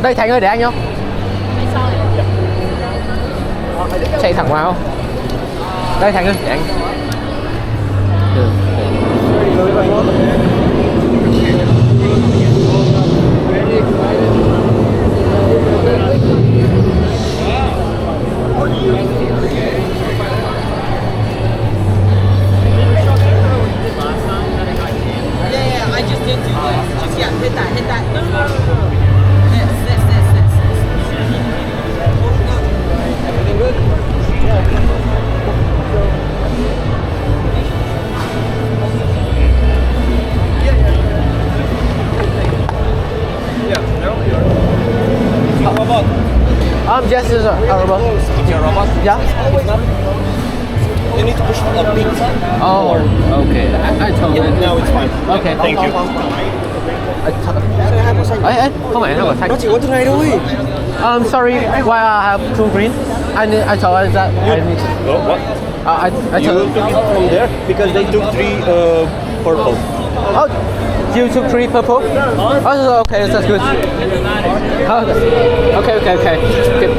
Đây Thành ơi, để anh không? Chạy thẳng vào. Đây Thành ơi, để anh. Được. I just did do this. Just hit that. No. This. Everything good? Robot. Yes, it's a robot. It's your robot? Yeah. You need to push a bit. Oh, okay. I told Yeah, him. no, it's fine. Okay. Thank you. Ấy, không phải nó bảo Thành. Nó chỉ có từng này thôi. Sorry, why I have two green? I told her that I need. What? I You told. took it from there because they took 3 purple. Oh, you took 3 purple? Oh, okay, that's good. Oh, okay. Good.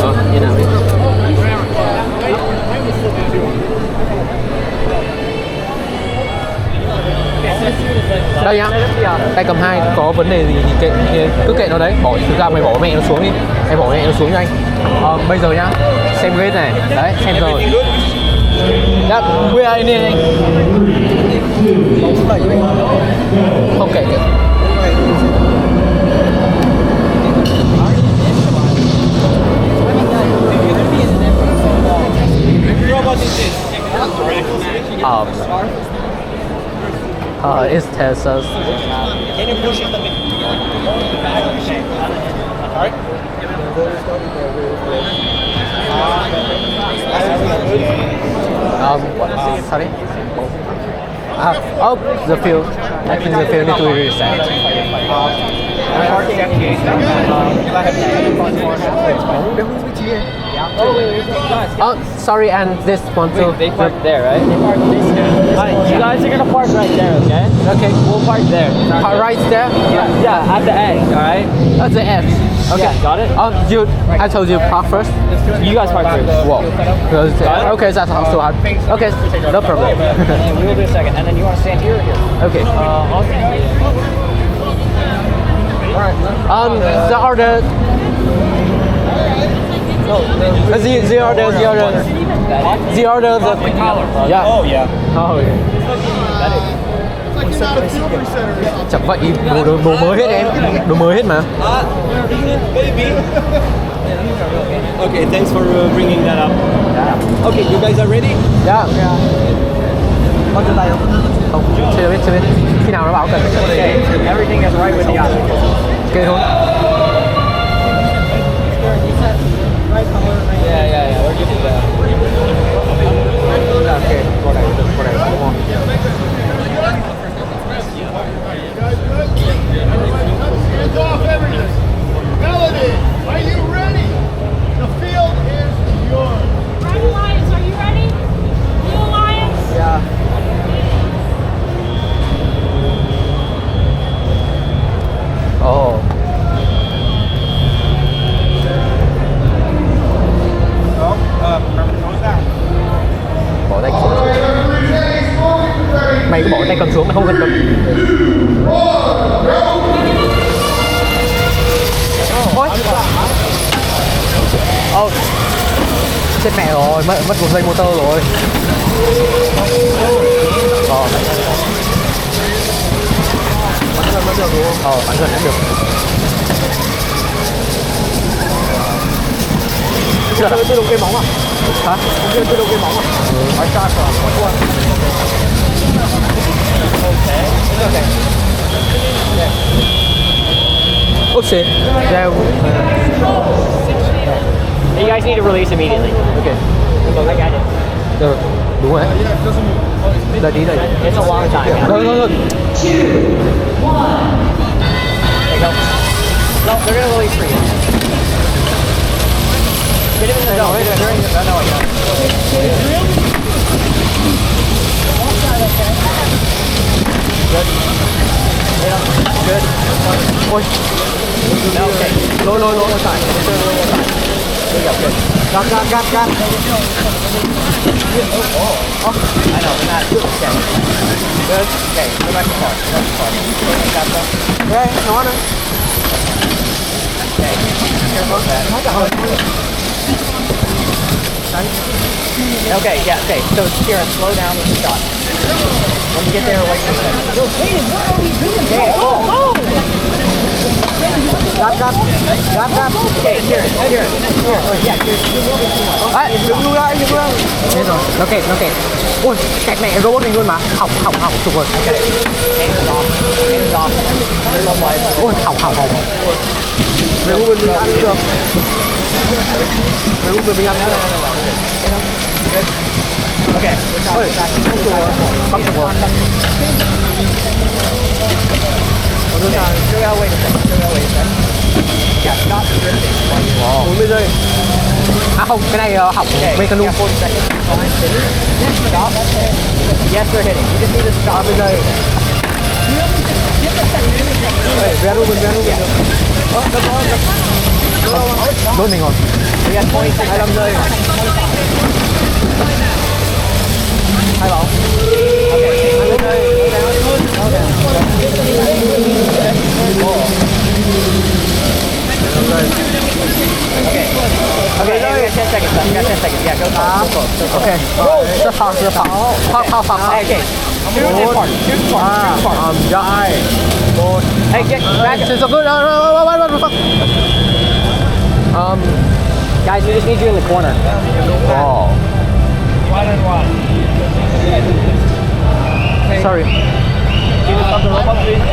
Oh, you know. Đây nhá, tay cầm 2 có vấn đề gì thì cứ kệ nó đấy, thực ra mày bỏ mẹ nó xuống đi, mày bỏ mẹ nó xuống cho anh. Bây giờ nhá, xem game này, đấy, xem rồi. Dạ, we are in anh. Không kệ kệ. It tells us. Can you push it a bit? Alright. Sorry. Oh, the field. I think the field needs to be reset. Oh, sorry, and this one too. They park there, right? They park this here. Alright, you guys are gonna park right there, okay? Okay. We'll park there. Right there? Yeah, at the edge, alright? At the edge. Okay. Yeah, got it? I told you park first. You guys park first. Whoa. Okay, that's also hard. Okay, no problem. And then we'll do a second. And then you wanna stand here or here? Okay. I'll stand here. The order. The order. Yeah. Oh yeah. Oh, yeah. Chẳng vậy đồ mới hết em, đồ mới hết mà. Baby. Okay, thanks for bringing that up. Yeah. Okay, you guys are ready? Yeah. Có đưa tay không? Không, chưa biết. Khi nào nó bảo cần. Everything is right with the object. Ok thôi. Yeah. We're good to go. Okay, qua đây, come on. Hands off everything. Melody, are you ready? The field is yours. Right, Alliance, are you ready? Blue Alliance? Yeah. Oh. Bỏ tay xuống. Mày cứ bỏ tay cầm xuống, mày không cần cầm. Ôi. Chết mẹ rồi, mất một dây motor rồi. Bắn gần được đúng không? Bắn gần đã được. Chưa đồng cây bóng à? Hả? Chưa đồng cây bóng à? Phải xa khỏi con luôn. Okay. Oh shit. There. You guys need to release immediately. Okay. I got it. Được. Đúng rồi. Đợi tí. It's a long time. Thôi. There you go. No, they're gonna release for you. Get him in the zone. No, I don't. Good. Yeah, good. Ôi. Okay. Lôi sải. Gạt. I know, we're not. Okay. Good. Okay, go back to car. Đây, nó nữa. Okay. Careful with that. Okay, yeah, okay. So Kieran, slow down with the shot. When you get there, wait for a second. Yo, Hayden, what are we doing? Okay, oh! Gạt. Okay, Kieran. Oh, yeah, Kieran. Đấy, dừng lại. Thế rồi, nó kẹt. Ui, kẹt mẹ robot mình luôn mà. Hỏng, sụp rồi. Okay. Hands off. There's no life. Ui, hỏng. Về u mình ăn được. Về u mình ăn được. Okay. Ôi, không sụp rồi. Bắp sụp rồi. Still gotta wait a second. Yeah, stop drifting. 40 giây. À không, cái này hỏng mechanism. Yeah, 40 seconds. Stop. Yes, they're hitting. You just need to stop. 30 giây. Vé luôn. Đốt mình rồi. We got 26. 25 giây. Hai bóng. Okay, we got 10 seconds left. We got 10 seconds. Yeah, go for it. Okay. Rất phẳng. Okay. Shoot apart. Yeah. Hey, get back. It's so good. Guys, we just need you in the corner. Oh. 1-on-1. Sorry. Can you stop the robot, please?